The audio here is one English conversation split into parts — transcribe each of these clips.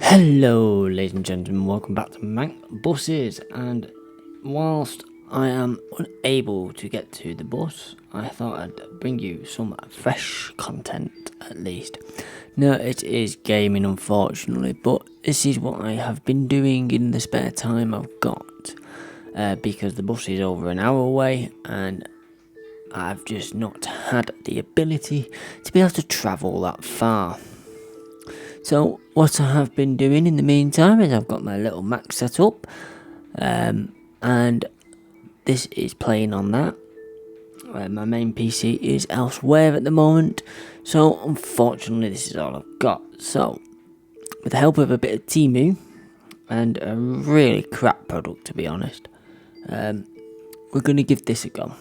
Hello ladies and gentlemen, welcome back to Mank Buses, and whilst I am unable to get to the bus, I thought I'd bring you some fresh content at least. No, it is gaming unfortunately, but this is what I have been doing in the spare time I've got, because the bus is over an hour away and I've just not had the ability to be able to travel that far. So what I have been doing in the meantime is I've got my little Mac set up, and this is playing on that. My main PC is elsewhere at the moment, so unfortunately this is all I've got. So with the help of a bit of Temu and a really crap product to be honest, we're going to give this a go.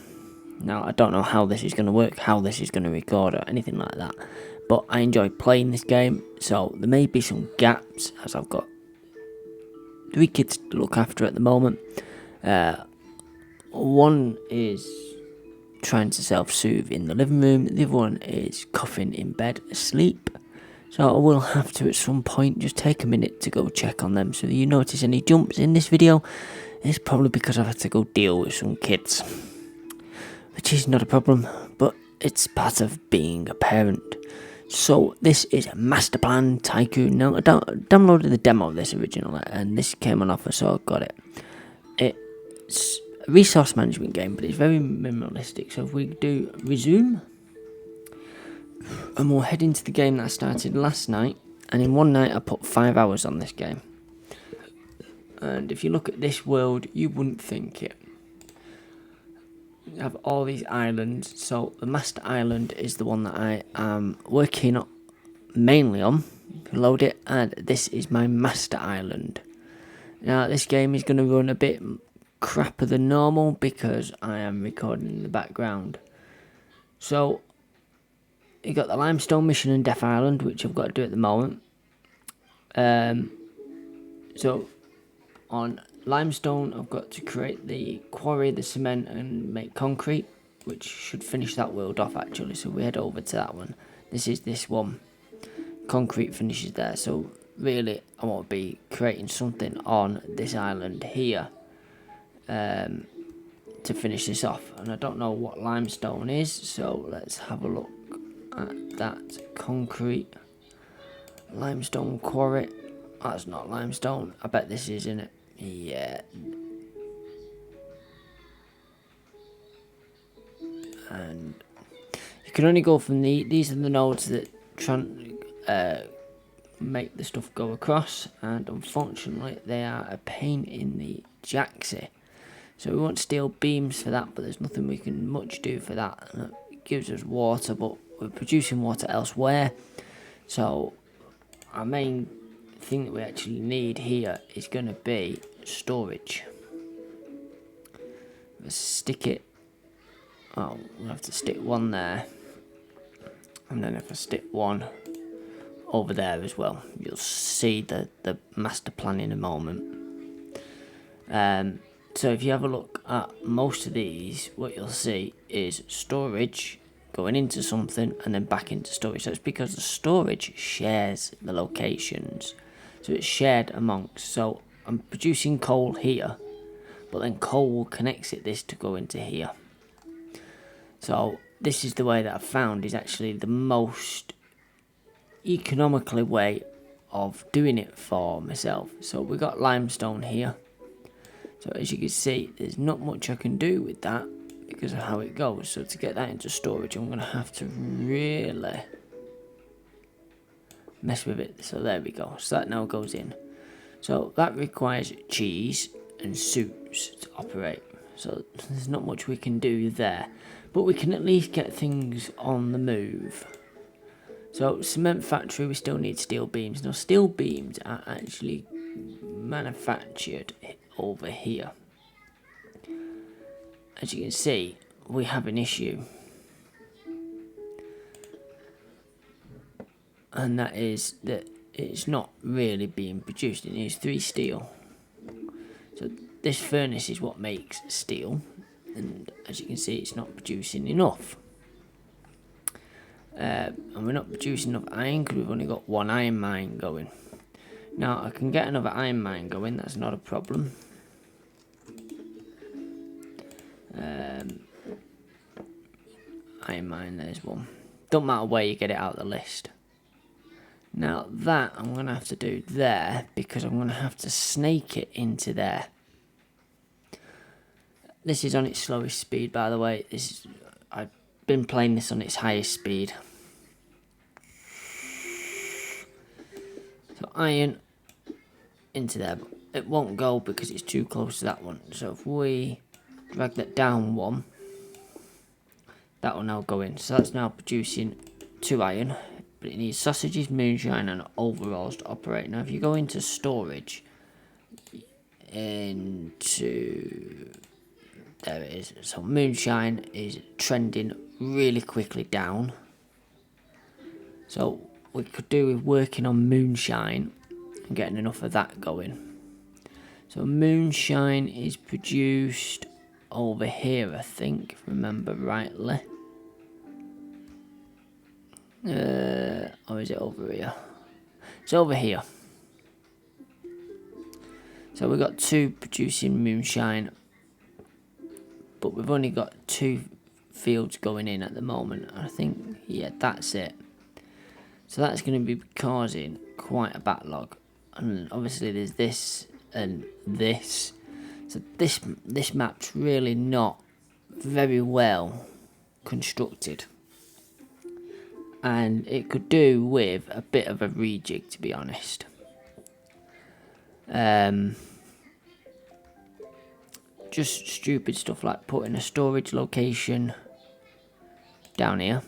Now I don't know how this is going to work, how this is going to record or anything like that, but I enjoy playing this game, so there may be some gaps as I've got 3 kids to look after at the moment. One is trying to self-soothe in the living room, the other one is coughing in bed asleep, so I will have to at some point just take a minute to go check on them. So if you notice any jumps in this video, it's probably because I've had to go deal with some kids, which is not a problem, but it's part of being a parent. So this is Master Plan Tycoon. Now I downloaded the demo of this originally, and this came on offer, so I got it. It's a resource management game, but it's very minimalistic. So if we do resume, and we'll head into the game that I started last night, and in one night I put 5 hours on this game. And if you look at this world, you wouldn't think it. You have all these islands, so the Master Island is the one that I am working mainly on. Load it, and this is my Master Island. Now this game is going to run a bit crapper than normal because I am recording in the background. So you got the Limestone mission and Death Island, which I've got to do at the moment. So on Limestone, I've got to create the quarry, the cement, and make concrete, which should finish that world off actually. So we head over to that one. This is this one. Concrete finishes there. So really, I want to be creating something on this island here to finish this off. And I don't know what limestone is, so let's have a look at that. Concrete, limestone quarry. That's not limestone. I bet this is in it. Yeah. And you can only go from these are the nodes that make the stuff go across, and unfortunately they are a pain in the jacksy. So we want steel beams for that, but there's nothing we can much do for that. It gives us water, but we're producing water elsewhere. So our main thing that we actually need here is going to be storage. Let's stick it. Oh, we'll have to stick one there, and then if I stick one over there as well, you'll see the master plan in a moment. So if you have a look at most of these, what you'll see is storage going into something and then back into storage. So it's because the storage shares the locations. So it's shared amongst. So I'm producing coal here, but then coal connects this to go into here. So this is the way that I've found is actually the most economically way of doing it for myself. So we've got limestone here. So as you can see, there's not much I can do with that because of how it goes. So to get that into storage, I'm going to have to really mess with it. So there we go. So that now goes in. So that requires cheese and suits to operate. So there's not much we can do there. But we can at least get things on the move. So cement factory, we still need steel beams. Now steel beams are actually manufactured over here. As you can see, we have an issue. And that is that it's not really being produced. It needs 3 steel. So this furnace is what makes steel, and as you can see, it's not producing enough. And we're not producing enough iron because we've only got 1 iron mine going. Now I can get another iron mine going, that's not a problem. Iron mine, there's one. Don't matter where you get it out of the list. Now that I'm going to have to do there, because I'm going to have to snake it into there. This is on its slowest speed, by the way. I've been playing this on its highest speed. So iron into there, but it won't go because it's too close to that one. So if we drag that down one, that will now go in. So that's now producing 2 iron, but it needs sausages, moonshine and overalls to operate. Now if you go into storage, into, there it is. So moonshine is trending really quickly down. So we could do with working on moonshine and getting enough of that going. So moonshine is produced over here, I think, if I remember rightly. Or is it over here? It's over here. So we've got 2 producing moonshine, but we've only got 2 fields going in at the moment. I think, yeah, that's it. So that's going to be causing quite a backlog. And obviously there's this and this. So this map's really not very well constructed. And it could do with a bit of a rejig, to be honest. Just stupid stuff like putting a storage location down here.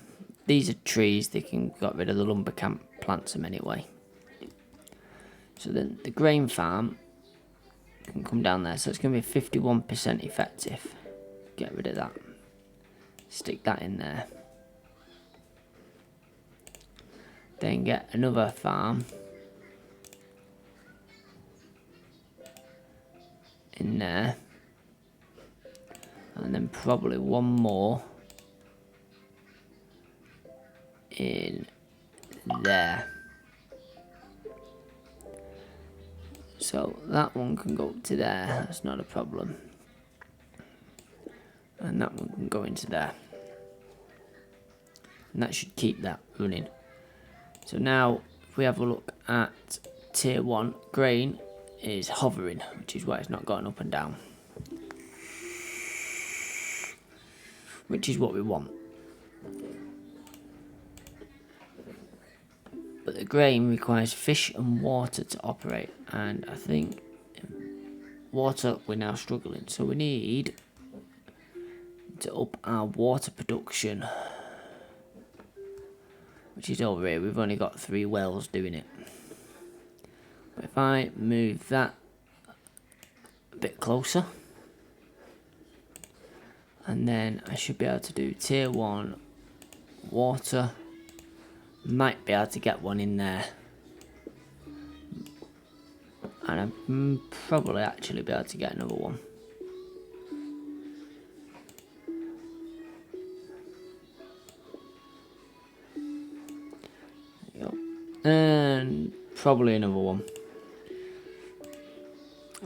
These are trees, they can get rid of the lumber camp, plants them anyway. So then the grain farm can come down there, so it's going to be 51% effective. Get rid of that. Stick that in there. Then get another farm in there. And then probably one more in there. So that one can go to there, that's not a problem. And that one can go into there. And that should keep that running. So now, if we have a look at tier 1, grain is hovering, which is why it's not going up and down. Which is what we want. But the grain requires fish and water to operate, and I think water we're now struggling, so we need to up our water production, which is over here. We've only got 3 wells doing it. But if I move that a bit closer, and then I should be able to do tier 1 water. Might be able to get one in there. And I'm probably actually be able to get another one. There you go. And probably another one.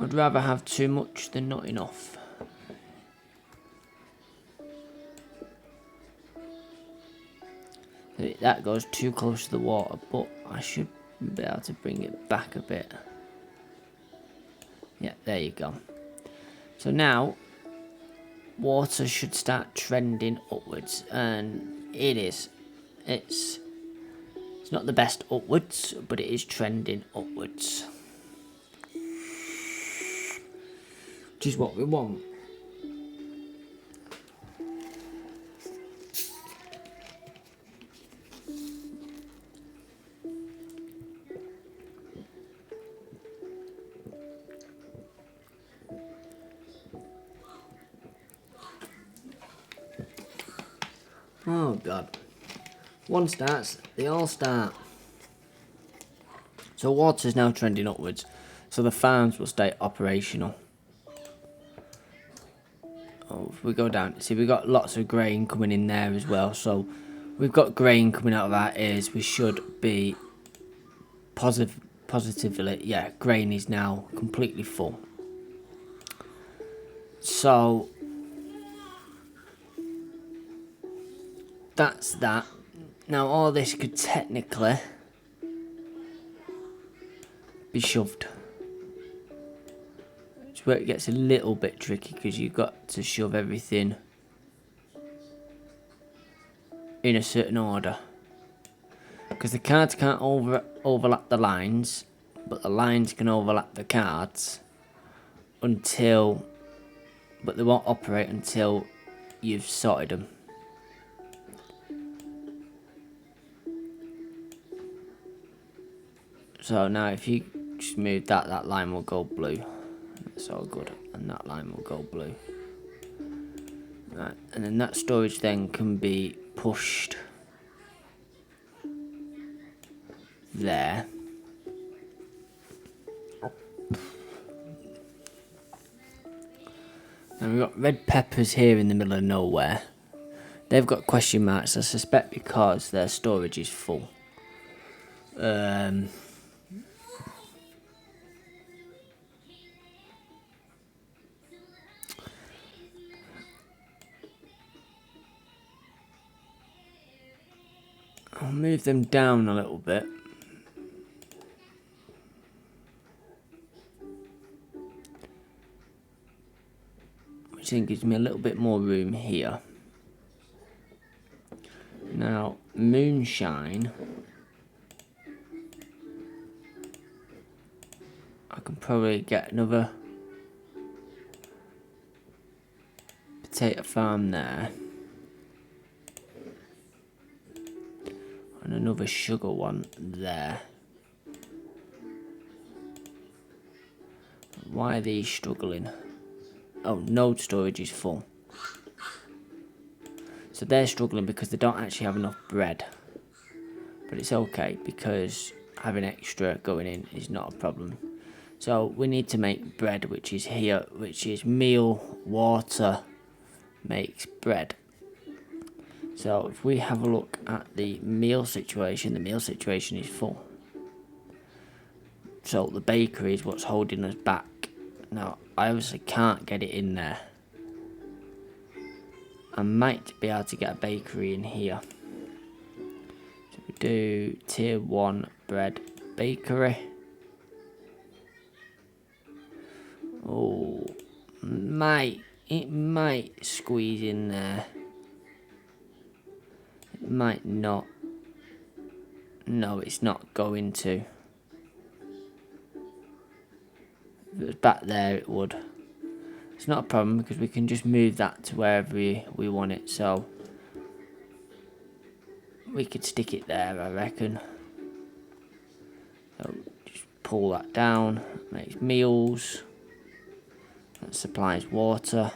I'd rather have too much than not enough. That goes too close to the water, but I should be able to bring it back a bit. Yeah, there you go. So now, water should start trending upwards, and it is. It's not the best upwards, but it is trending upwards. Which is what we want. Oh god. One starts, they all start. So water's now trending upwards, so the farms will stay operational. Oh, if we go down, see we've got lots of grain coming in there as well, so we've got grain coming out of our ears. We should be positive positively, yeah, grain is now completely full. So that's that. Now all this could technically be shoved. It's where it gets a little bit tricky because you've got to shove everything in a certain order. Because the cards can't overlap the lines, but the lines can overlap the cards until, but they won't operate until you've sorted them. So now if you just move that, that line will go blue. That's all good. And that line will go blue. Right, and then that storage then can be pushed there. And we've got red peppers here in the middle of nowhere. They've got question marks, I suspect because their storage is full. I'll move them down a little bit. Which then gives me a little bit more room here. Now, moonshine. I can probably get another potato farm there. And another sugar one there. Why are these struggling? Oh, node storage is full. So they're struggling because they don't actually have enough bread. But it's okay because having extra going in is not a problem. So we need to make bread, which is here, which is meal, water makes bread. So if we have a look at the meal situation is full. So the bakery is what's holding us back. Now, I obviously can't get it in there. I might be able to get a bakery in here. So we do tier 1 bread bakery. Oh, it might squeeze in there. It might not. No, it's not going to. If it was back there, it would. It's not a problem because we can just move that to wherever we want it. So we could stick it there, I reckon. So just pull that down. Makes meals. That supplies water.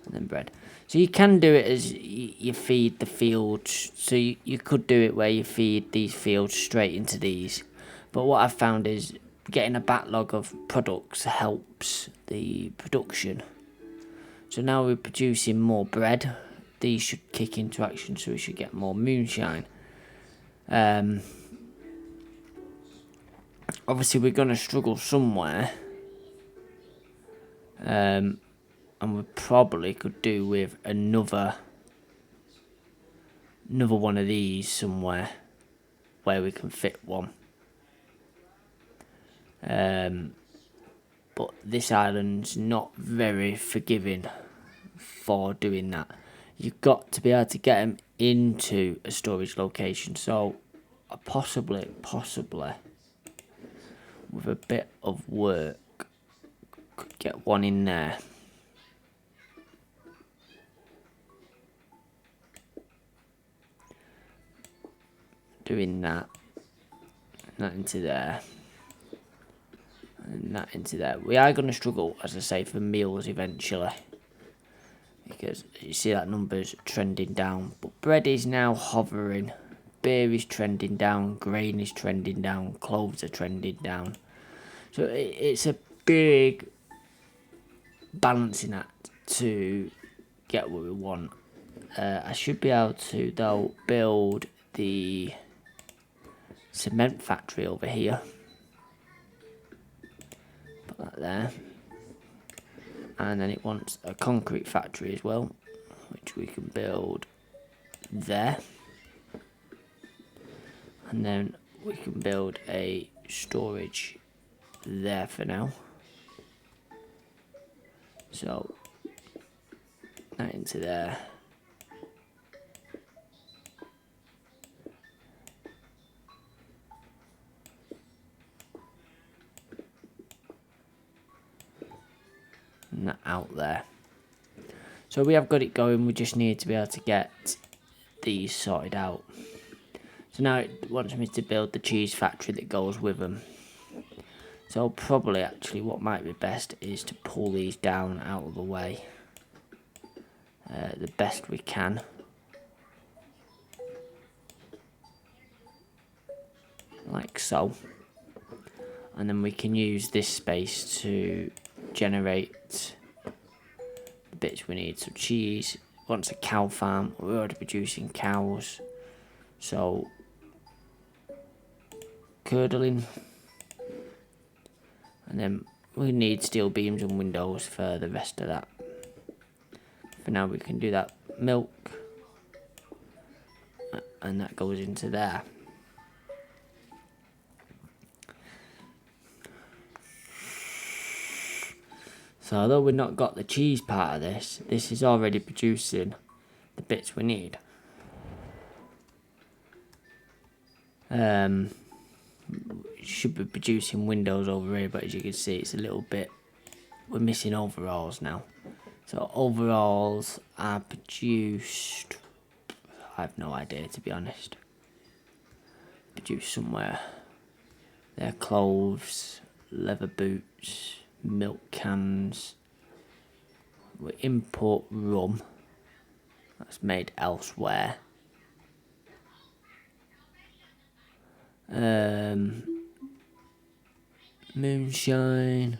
And then bread. So you can do it as you feed the fields. So you could do it where you feed these fields straight into these. But what I've found is getting a backlog of products helps the production. So now we're producing more bread. These should kick into action, so we should get more moonshine. Obviously we're going to struggle somewhere. And we probably could do with another one of these somewhere where we can fit one. But this island's not very forgiving for doing that. You've got to be able to get them into a storage location. So possibly with a bit of work could get one in there. Doing that into there. And that into there. We are going to struggle, as I say, for meals eventually. Because you see that number's trending down. But bread is now hovering. Beer is trending down. Grain is trending down. Cloves are trending down. So it's a big balancing act to get what we want. I should be able to, though, build the cement factory over here. Put that there. And then it wants a concrete factory as well, which we can build there. And then we can build a storage there for now. So that into there. And that out there. So we have got it going, we just need to be able to get these sorted out. So now it wants me to build the cheese factory that goes with them. So probably actually what might be best is to pull these down out of the way the best we can. Like so. And then we can use this space to generate the bits we need. So cheese, wants a cow farm, we're already producing cows. So curdling. And then we need steel beams and windows for the rest of that. For now we can do that milk. And that goes into there. So although we've not got the cheese part of this, this is already producing the bits we need. Should be producing windows over here, but as you can see it's a little bit, we're missing overalls now. So overalls are produced, I have no idea to be honest. Produced somewhere. They're clothes, leather boots, milk cans. We import rum. That's made elsewhere. Moonshine.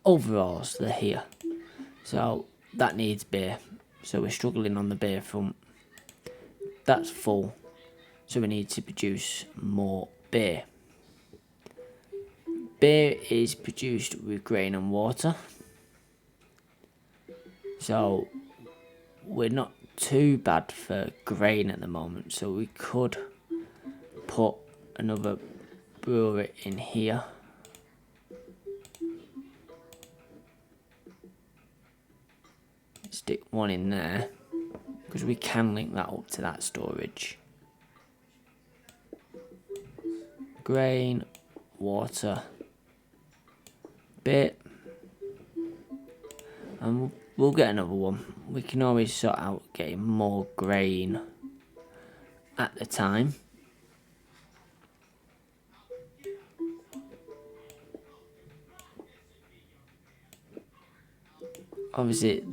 Overalls, they're here. So that needs beer. So we're struggling on the beer front. That's full. So we need to produce more beer. Beer is produced with grain and water. So we're not too bad for grain at the moment. So we could put another brewery in here. Stick one in there. Because we can link that up to that storage. Grain, water, bit, and we'll get another one. We can always sort out getting more grain at the time. Obviously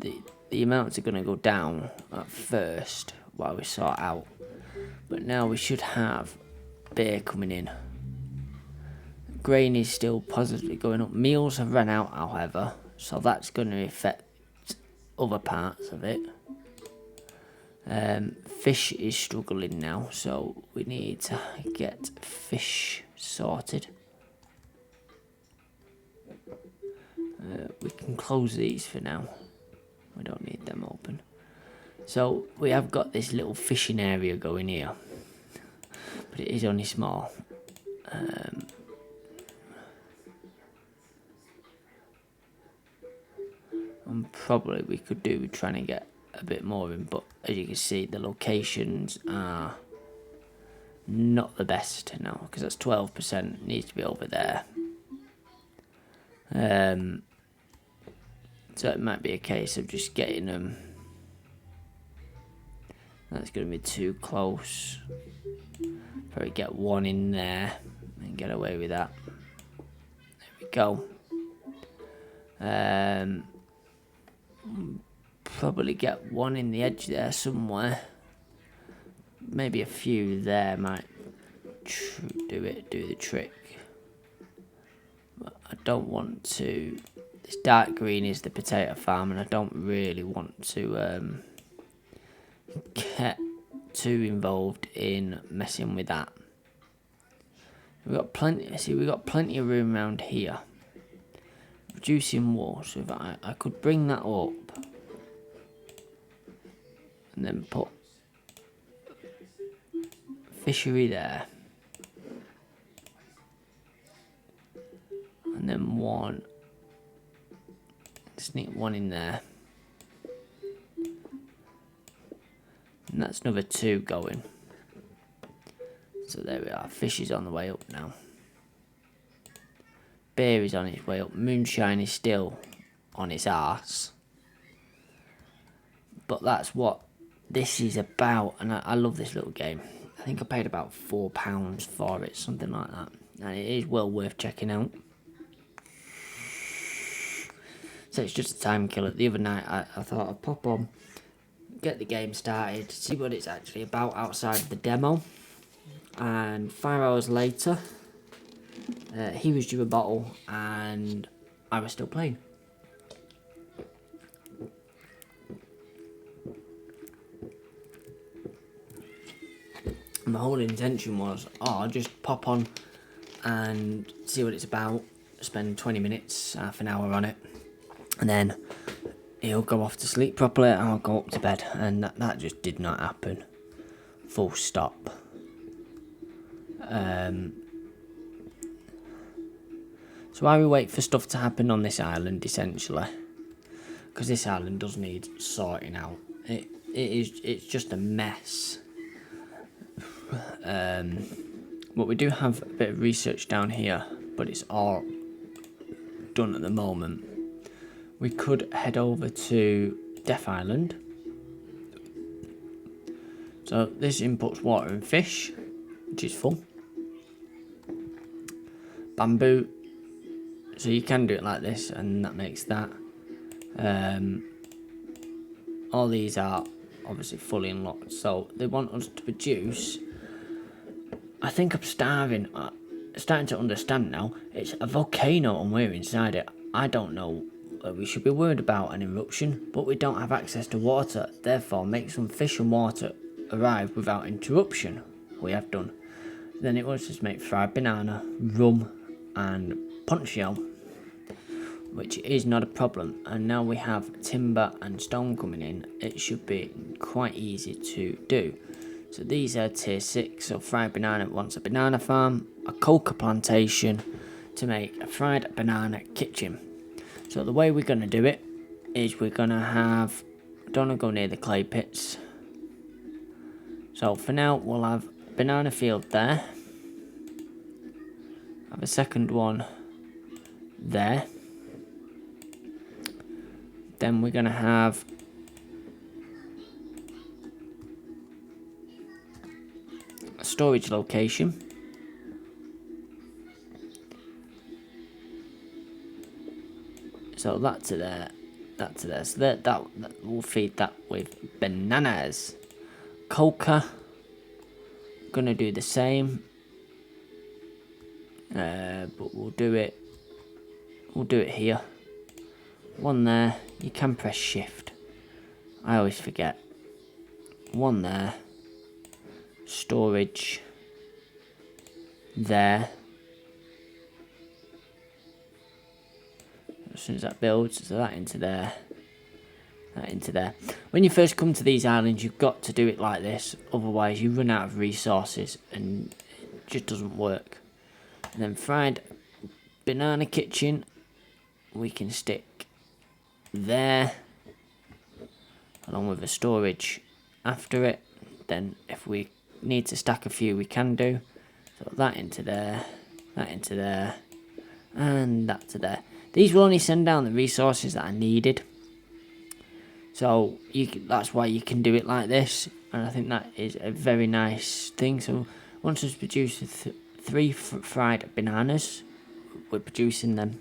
the amounts are going to go down at first while we sort out, but now we should have beer coming in. Grain is still positively going up. Meals have run out, however, so that's going to affect other parts of it. Fish is struggling now, so we need to get fish sorted. We can close these for now. We don't need them open. So we have got this little fishing area going here, but it is only small. And probably we could do with trying to get a bit more in, but as you can see the locations are not the best now, because that's 12%, needs to be over there. So it might be a case of just getting them. That's going to be too close. Probably get one in there and get away with that. There we go. Probably get one in the edge there somewhere. Maybe a few there might do the trick. But I don't want to. This dark green is the potato farm, and I don't really want to get too involved in messing with that. We've got plenty. See, we've got plenty of room around here. Producing wool. So if I could bring that up, and then put fishery there, and then one. Sneak one in there, and that's another 2 going. So there we are. Fish is on the way up now. Beer is on its way up. Moonshine is still on its arse. But that's what this is about, and I love this little game. I think I paid about £4 for it, something like that, and it is well worth checking out. So it's just a time killer. The other night I thought I'd pop on, get the game started, see what it's actually about outside of the demo. And 5 hours later, he was due a bottle and I was still playing. My whole intention was, I'll just pop on and see what it's about, spend 20 minutes, half an hour on it. And then he'll go off to sleep properly and I'll go up to bed. And that just did not happen. Full stop. So while we wait for stuff to happen on this island, essentially, because this island does need sorting out. It's just a mess. But we do have a bit of research down here, but it's all done at the moment. We could head over to Death Island. So this inputs water and fish, which is fun. Bamboo. So you can do it like this, and that makes that. All these are obviously fully unlocked, so they want us to produce. I think I'm starting to understand now. It's a volcano and we're inside it. I don't know. We should be worried about an eruption, but we don't have access to water. Therefore, make some fish and water arrive without interruption. We have done. Then it was just make fried banana, rum, and poncho, which is not a problem. And now we have timber and stone coming in. It should be quite easy to do. So these are tier 6. So fried banana wants a banana farm, a coca plantation to make a fried banana kitchen. So the way we're going to do it is we're going to have, don't want to go near the clay pits. So for now we'll have banana field there. Have a second one there. Then we're going to have a storage location. So that to there, that to there. So that we'll feed that with bananas. Coca, gonna do the same. But we'll do it here. One there. You can press shift. I always forget. One there. Storage. There. As soon as that builds, so that into there, that into there. When you first come to these islands, you've got to do it like this, otherwise you run out of resources and it just doesn't work. And then fried banana kitchen, we can stick there, along with a storage after it. Then if we need to stack a few, we can do. So that into there, and that to there. These will only send down the resources that are needed. So that's why you can do it like this. And I think that is a very nice thing. So once it's produced 3 fried bananas, we're producing them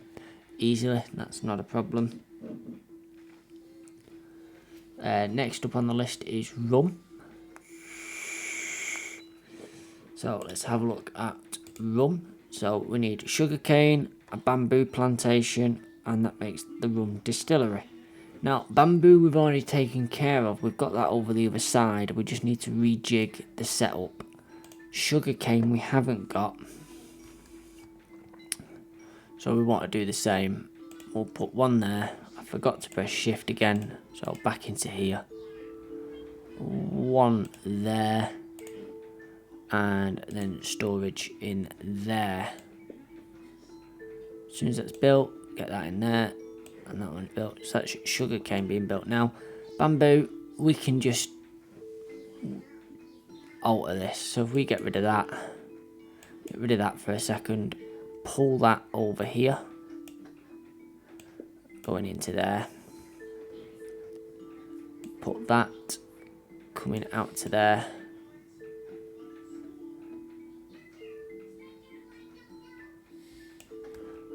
easily. That's not a problem. Next up on the list is rum. So let's have a look at rum. So we need sugarcane, a bamboo plantation, and that makes the rum distillery. Now bamboo we've already taken care of, we've got that over the other side, we just need to rejig the setup. Sugarcane we haven't got, So we want to do the same. We'll put one there. I forgot to press shift again, so back into here. One there, and then storage in there. As soon as that's built, get that in there, and that one's built. So that's sugarcane being built now. Bamboo, we can just alter this. So if we get rid of that for a second, pull that over here, going into there, put that coming out to there.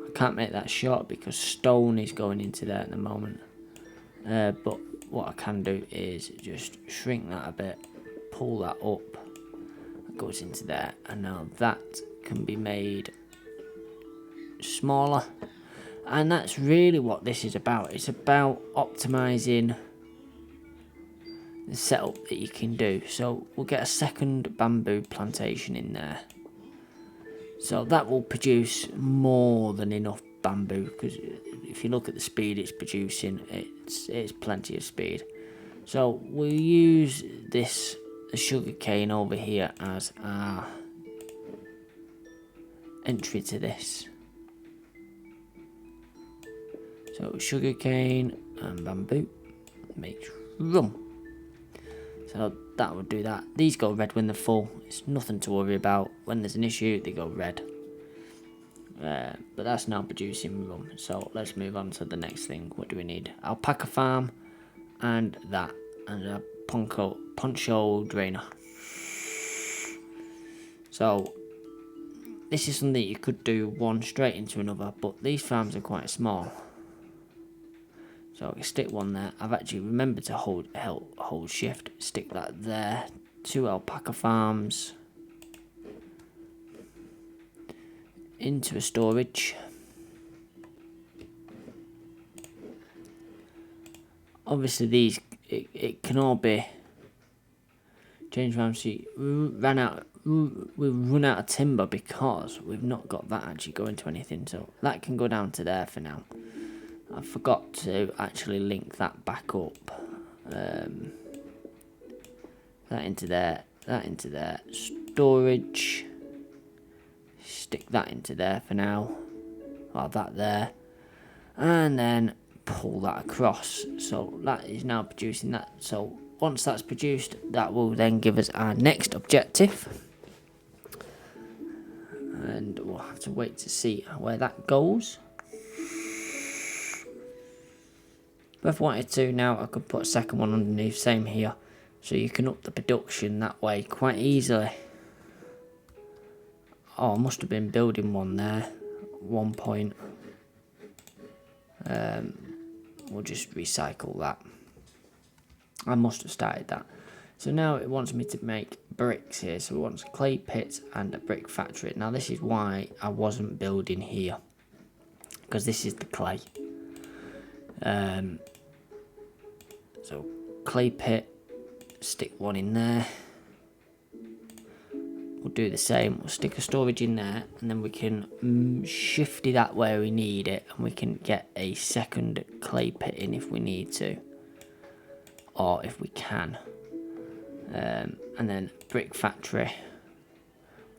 I can't make that short because stone is going into there at the moment, but what I can do is just shrink that a bit, pull that up, that goes into there, and now that can be made smaller. And that's really what this is about. It's about optimizing the setup that you can do. So we'll get a second bamboo plantation in there, so that will produce more than enough bamboo, because if you look at the speed it's producing, it's plenty of speed. So we'll use the sugarcane over here as our entry to this. So sugarcane and bamboo makes rum. So that would do that. These go red when they're full. It's nothing to worry about. When there's an issue, they go red. But that's now producing rum. So let's move on to the next thing. What do we need? Alpaca farm and that. And a poncho drainer. So this is something you could do one straight into another, but these farms are quite small. So I can stick one there. I've actually remembered to hold shift, stick that there. 2 alpaca farms into a storage. Obviously these, it can all be changed around. See, we run out of timber because we've not got that actually going to anything. So that can go down to there for now. I forgot to actually link that back up. That into there, that into there. Storage. Stick that into there for now. Or that there. And then pull that across. So that is now producing that. So once that's produced, that will then give us our next objective. And we'll have to wait to see where that goes. If I wanted to now, I could put a second one underneath, same here. So you can up the production that way quite easily. Oh, I must have been building one there at one point. We'll just recycle that. I must have started that. So now it wants me to make bricks here. So it wants clay pits and a brick factory. Now this is why I wasn't building here, because this is the clay. So clay pit, stick one in there. We'll do the same. We'll stick a storage in there, and then we can shift it that where we need it, and we can get a second clay pit in if we need to, or if we can. And then brick factory.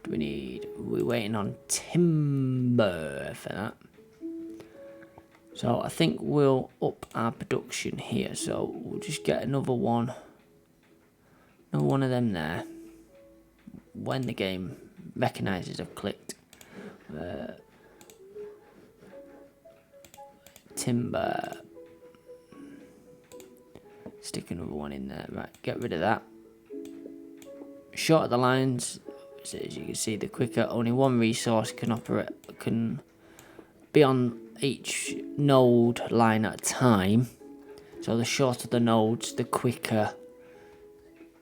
What do we need? We're waiting on timber for that. So I think we'll up our production here. So we'll just get another one of them there. When the game recognises I've clicked. Timber. Stick another one in there. Right, get rid of that. Shorter the lines, so as you can see, the quicker. Only one resource can be on each node line at a time. So the shorter the nodes, the quicker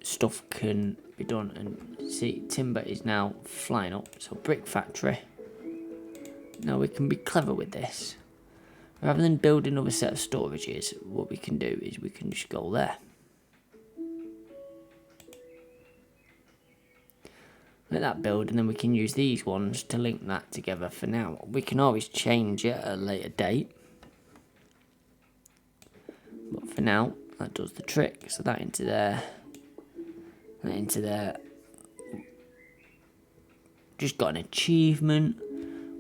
stuff can be done. And see, timber is now flying up. So brick factory. Now we can be clever with this. Rather than build another set of storages, what we can do is we can just go there. let that build, and then we can use these ones to link that together for now. We can always change it at a later date, but for now that does the trick. So that into there, that into there. Just got an achievement.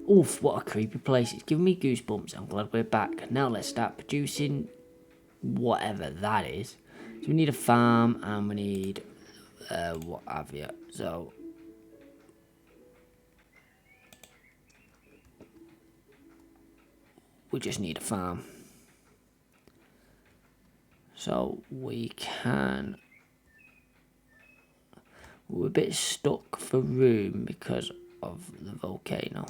Oof, what a creepy place. It's giving me goosebumps. I'm glad we're back. Now let's start producing whatever that is. So we need a farm and we need what have you. So we just need a farm. So we can... We're a bit stuck for room because of the volcano.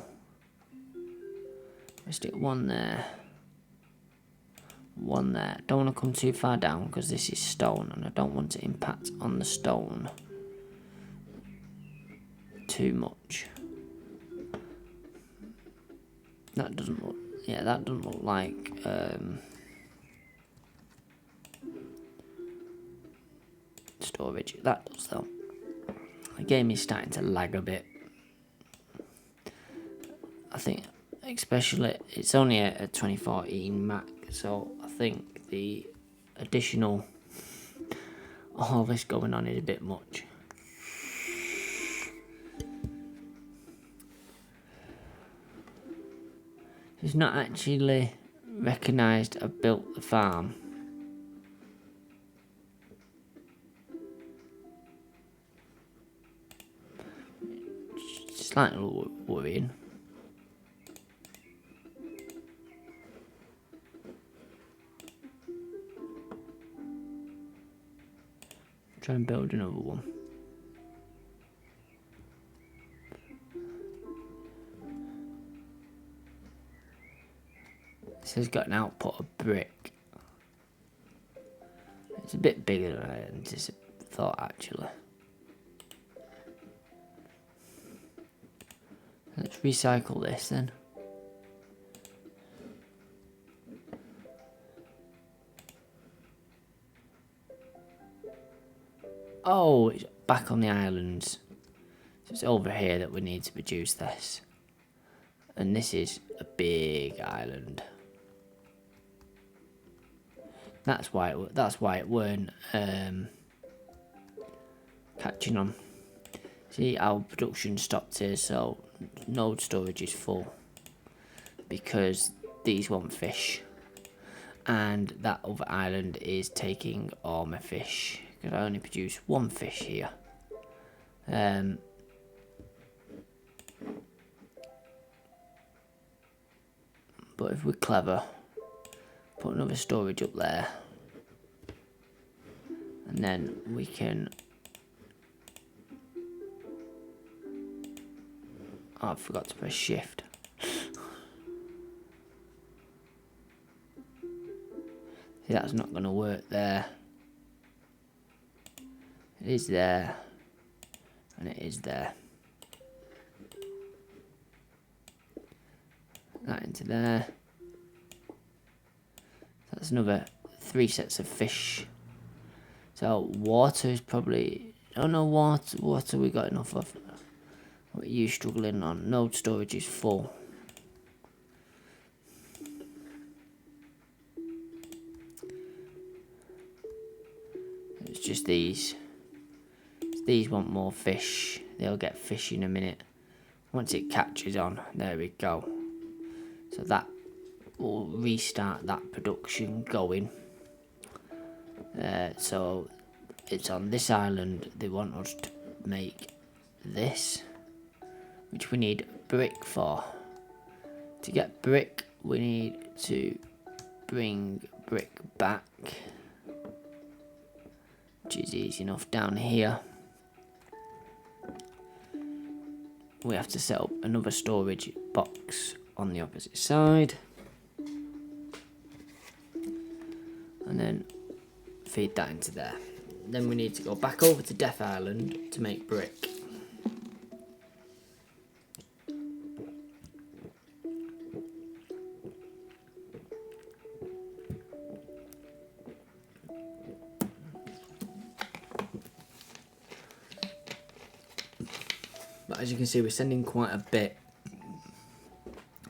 Let's stick one there. One there. Don't want to come too far down because this is stone and I don't want to impact on the stone too much. That doesn't look... Yeah, that doesn't look like... storage. That does though. The game is starting to lag a bit. I think, especially, it's only a 2014 Mac, so I think the additional, all this going on is a bit much. It's not actually recognised I've built the farm. Slightly worrying. Try and build another one. This has got an output of brick. It's a bit bigger than I thought actually. Let's recycle this then. Oh, it's back on the islands. So it's over here that we need to produce this. And this is a big island. That's why it weren't catching on. See, our production stopped here, so node storage is full because these want fish, and that other island is taking all my fish because I only produce one fish here. But if we're clever, put another storage up there, and then we can... Oh, I forgot to press shift. See, that's not going to work there. It is there. And it is there. That into there. That's another 3 sets of fish. So water is probably... Oh no, water we got enough of. What are you struggling on? Node storage is full. It's just these. These want more fish. They'll get fish in a minute. Once it catches on, there we go. So that will restart that production going. So it's on this island. They want us to make this, which we need brick for. To get brick, we need to bring brick back, which is easy enough down here. We have to set up another storage box on the opposite side, and then feed that into there. Then we need to go back over to Death Island to make brick. But as you can see, we're sending quite a bit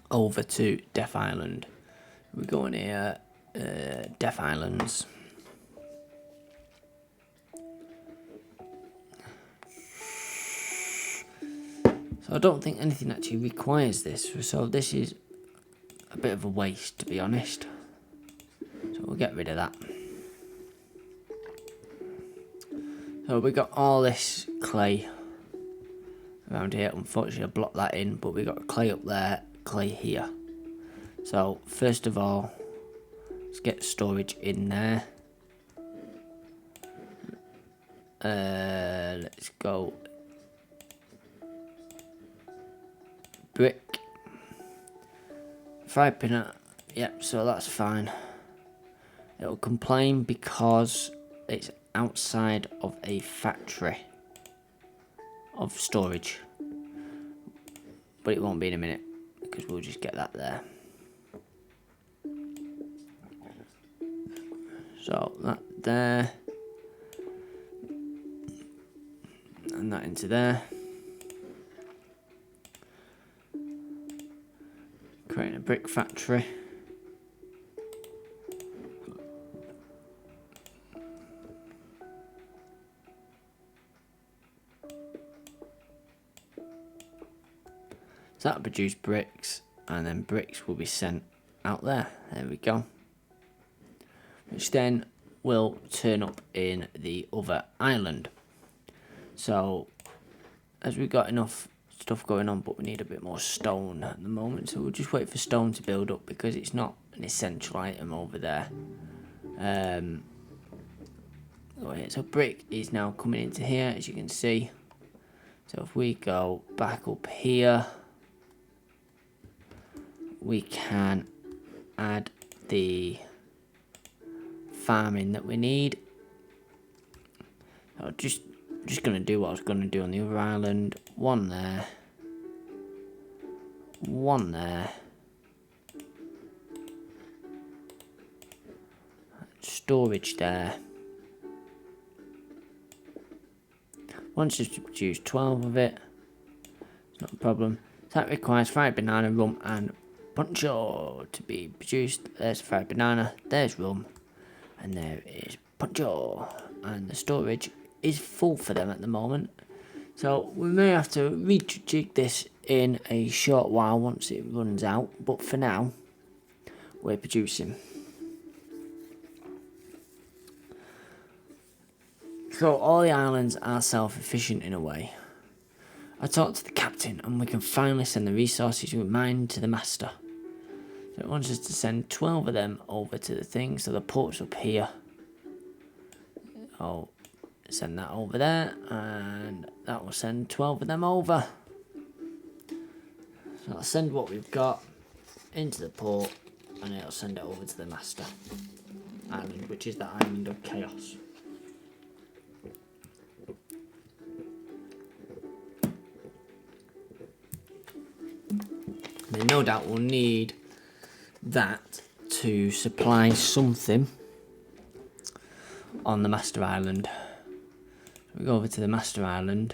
over to Death Island. We're going here, Death Islands. So I don't think anything actually requires this, so this is a bit of a waste, to be honest. So we'll get rid of that. So we got all this clay around here. Unfortunately I blocked that in, but we got clay up there, clay here. So first of all, let's get storage in there. Let's go brick, fry pinner. Yep, so that's fine. It'll complain because it's outside of a factory of storage, but it won't be in a minute because we'll just get that there. So that there, and that into there. Creating a brick factory. So that'll produce bricks, and then bricks will be sent out there. There we go. Which then will turn up in the other island. So, as we've got enough stuff going on, but we need a bit more stone at the moment, so we'll just wait for stone to build up because it's not an essential item over there. So brick is now coming into here, as you can see. So if we go back up here, we can add the farming that we need. I'm just going to do what I was going to do on the other island. One there, one there, storage there. Once it's produced 12 of it, it's not a problem. That requires fried banana, rum and poncho to be produced. There's fried banana, there's rum, and there is poncho. And the storage is full for them at the moment. So we may have to rejig this in a short while once it runs out. But for now, we're producing. So all the islands are self-efficient in a way. I talked to the captain and we can finally send the resources we mined to the master. So it wants us to send 12 of them over to the thing. So the port's up here. I'll send that over there and that will send 12 of them over. So I'll send what we've got into the port and it'll send it over to the master island, which is the island of chaos. Then no doubt we'll need that to supply something on the Master Island. We go over to the Master Island.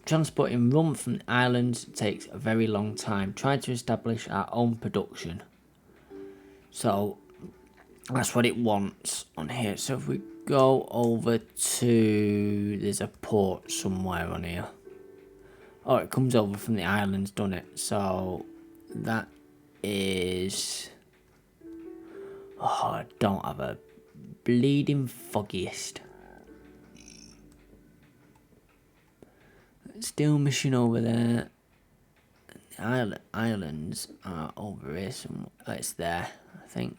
Transporting rum from the islands takes a very long time. Try to establish our own production. So that's what it wants on here. So if we go over to, there's a port somewhere on here. Oh, it comes over from the islands, doesn't it? So that is... Oh, I don't have a bleeding foggiest. Steel mission over there. The islands are over here somewhere. It's there, I think.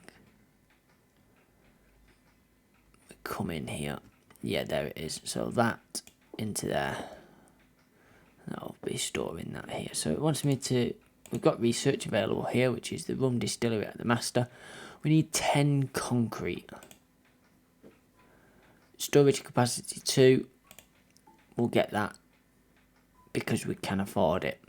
We come in here. Yeah, there it is. So that into there. I'll be storing that here. So it wants me to... We've got research available here, which is the rum distillery at the master. We need 10 concrete. Storage capacity 2. We'll get that because we can afford it.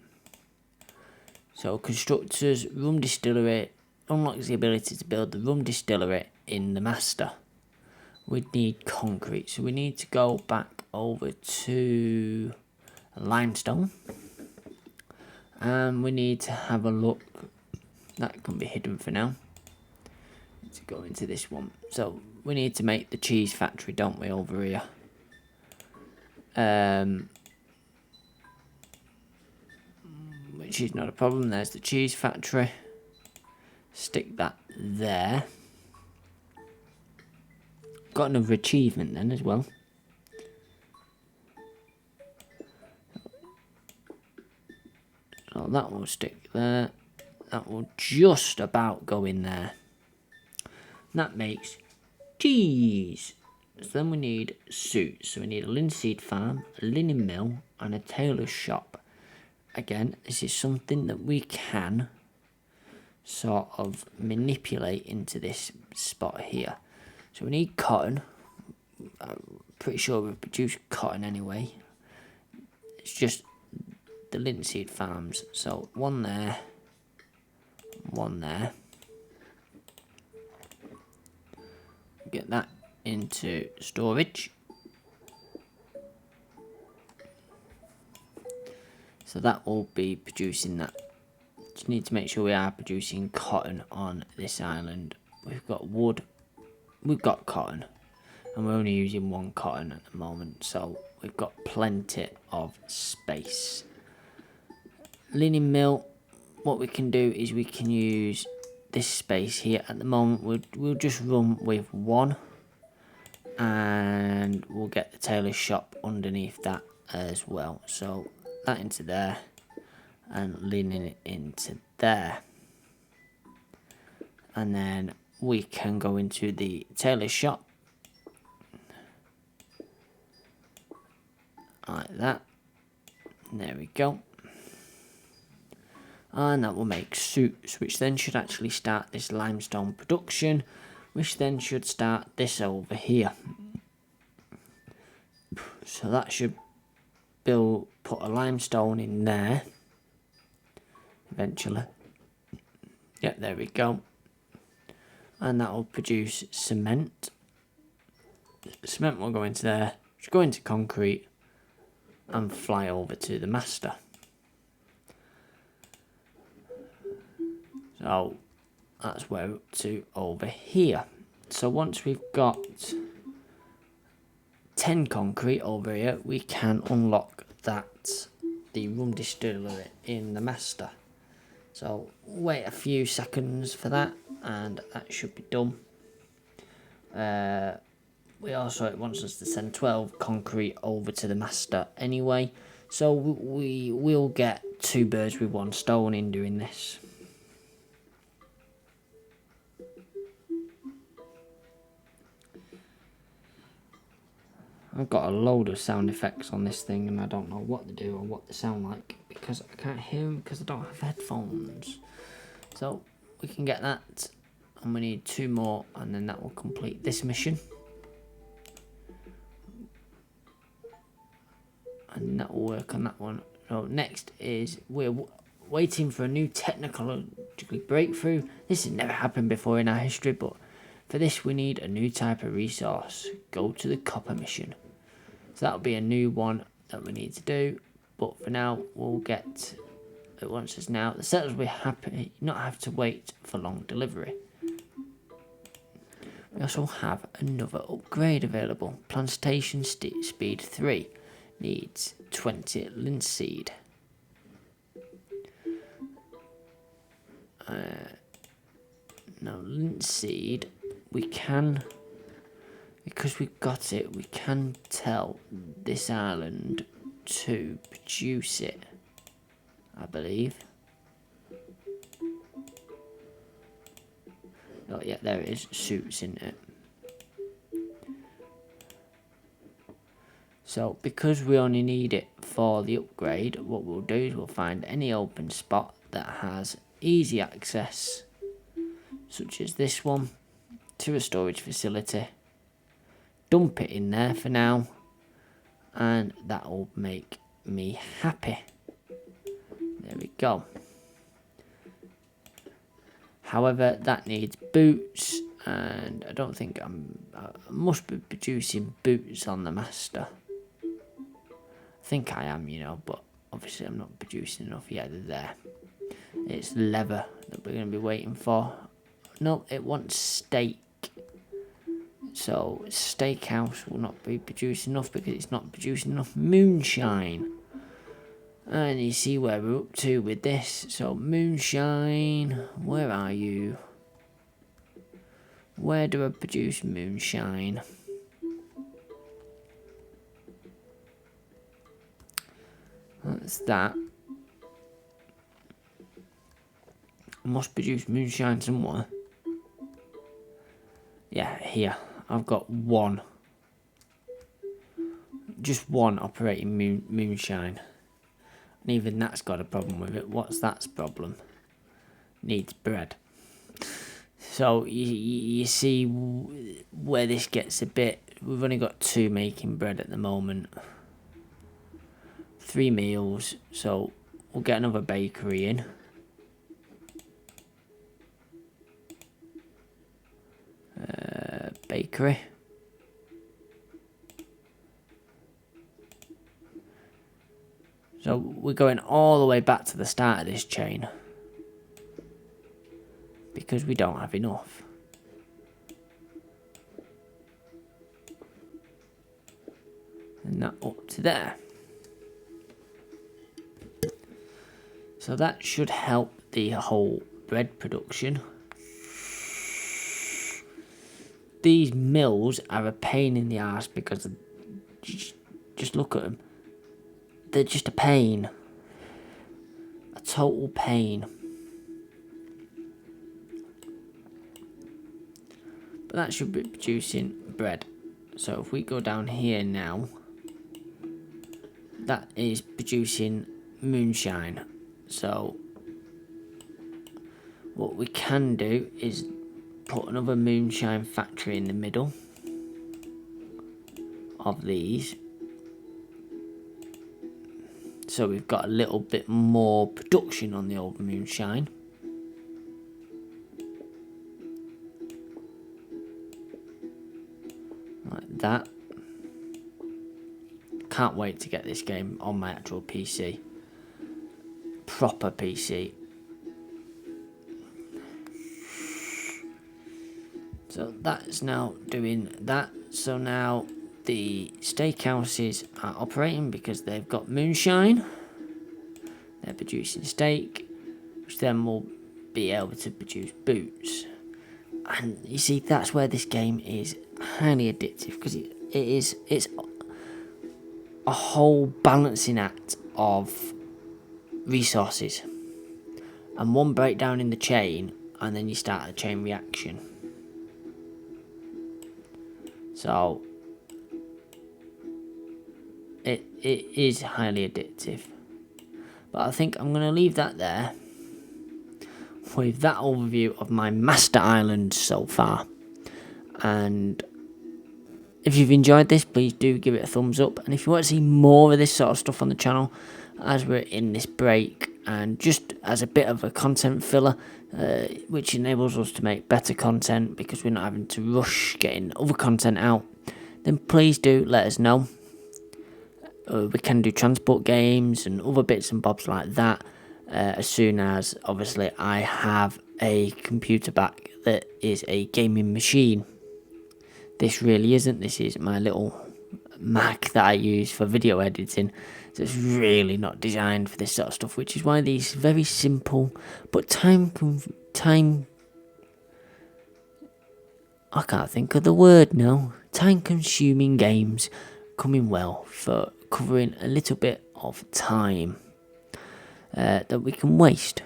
So constructors, rum distillery, unlocks the ability to build the rum distillery in the master. We'd need concrete. So we need to go back over to Limestone. And we need to have a look. That can be hidden for now. To go into this one. So we need to make the cheese factory, don't we, over here? Which is not a problem. There's the cheese factory. Stick that there. Got another achievement then as well. So that will stick there. That will just about go in there. And that makes cheese. So then we need suits. So we need a linseed farm, a linen mill, and a tailor's shop. Again, this is something that we can sort of manipulate into this spot here. So we need cotton. I'm pretty sure we produce cotton anyway. It's just the linseed farms. So one there, one there. Get that into storage. So that will be producing that. Just need to make sure we are producing cotton on this island. We've got wood, we've got cotton, and we're only using one cotton at the moment, so we've got plenty of space. Linen mill, what we can do is we can use this space here. At the moment we'll just run with one, and we'll get the tailor's shop underneath that as well. So that into there, and linen into there, and then we can go into the tailor's shop like that. There we go. And that will make suits, which then should actually start this limestone production, which then should start this over here. So that should put a limestone in there eventually. Yeah, there we go. And that will produce cement. Cement will go into there, which go into concrete and fly over to the master. So that's where we're up to over here. So once we've got 10 concrete over here, we can unlock the rum distillery in the master. So wait a few seconds for that, and that should be done. It wants us to send 12 concrete over to the master anyway, so we will get 2 birds with 1 stone in doing this. I've got a load of sound effects on this thing, and I don't know what they do or what they sound like because I can't hear them because I don't have headphones. So we can get that, and we need 2 more, and then that will complete this mission. And that will work on that one. So next is we're waiting for a new technological breakthrough. This has never happened before in our history, but for this we need a new type of resource. Go to the copper mission. So that'll be a new one that we need to do. But for now, we'll get it wants us now. The settlers will be happy not have to wait for long delivery. We also have another upgrade available. Plantation speed 3 needs 20 linseed. Now linseed, we can, because we've got it, we can tell this island to produce it, I believe. Oh yeah, there it is, suits in it. So because we only need it for the upgrade, what we'll do is we'll find any open spot that has easy access, such as this one, to a storage facility. Dump it in there for now, and that will make me happy. There we go. However, that needs boots, and I don't think I must be producing boots on the master. think I am, you know, but obviously I'm not producing enough yet. They're there. It's leather that we're going to be waiting for. No, it wants steak. So steakhouse will not be producing enough because it's not producing enough moonshine. And you see where we're up to with this. So moonshine, where are you? Where do I produce moonshine? That's that. I must produce moonshine somewhere. Yeah, here. I've got one. Just one operating moonshine. And even that's got a problem with it. What's that problem? Needs bread. So you see where this gets a bit... We've only got 2 making bread at the moment. 3 meals. So we'll get another bakery in. Bakery. So we're going all the way back to the start of this chain. Because we don't have enough. And that up to there. So that should help the whole bread production. These mills are a pain in the arse because just look at them. They're just a pain. A total pain. But that should be producing bread. So if we go down here now, that is producing moonshine. So what we can do is put another moonshine factory in the middle of these. So we've got a little bit more production on the old moonshine. Like that. Can't wait to get this game on my actual PC. Proper PC. So that's now doing that. So now the steakhouses are operating because they've got moonshine. They're producing steak, which then will be able to produce boots. And you see, that's where this game is highly addictive because it's a whole balancing act of resources. And one breakdown in the chain, and then you start a chain reaction. So it is highly addictive. But I think I'm going to leave that there with that overview of my master island so far. And if you've enjoyed this, please do give it a thumbs up. And if you want to see more of this sort of stuff on the channel, as we're in this break, and just as a bit of a content filler, which enables us to make better content because we're not having to rush getting other content out, then please do let us know. We can do transport games and other bits and bobs like that, as soon as obviously I have a computer back that is a gaming machine. This really isn't. This is my little Mac that I use for video editing. So it's really not designed for this sort of stuff, which is why these very simple but time I can't think of the word now. Time consuming games come in well for covering a little bit of time that we can waste.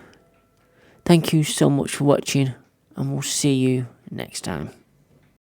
Thank you so much for watching, and we'll see you next time.